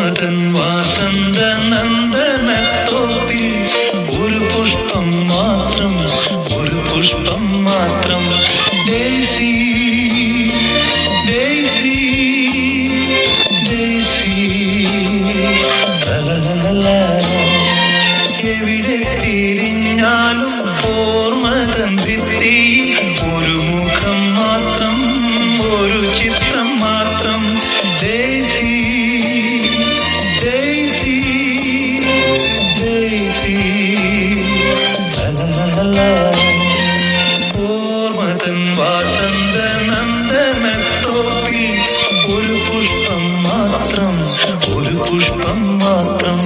ഓർമ്മതൻ വാസന്ത നന്ദനത്തോപ്പിൽ ഒരു പുഷ്പം മാത്രം, ഒരു പുഷ്പം മാത്രം. ഡേസി ഡേസി ഡേസി എവിടെ തിരിഞ്ഞാലും ഓർമ്മതൻ ഭിത്തിയിൽ ഒരു മുഖം മാത്രം, ഒരു ചിത്രം മാത്രം. ഡേസി ഡേസി ഡേസി ഓർമ്മതൻ വാസന്ത നന്ദനത്തോപ്പിൽ ഒരു പുഷ്പം മാത്രം, ഒരു പുഷ്പം മാത്രം.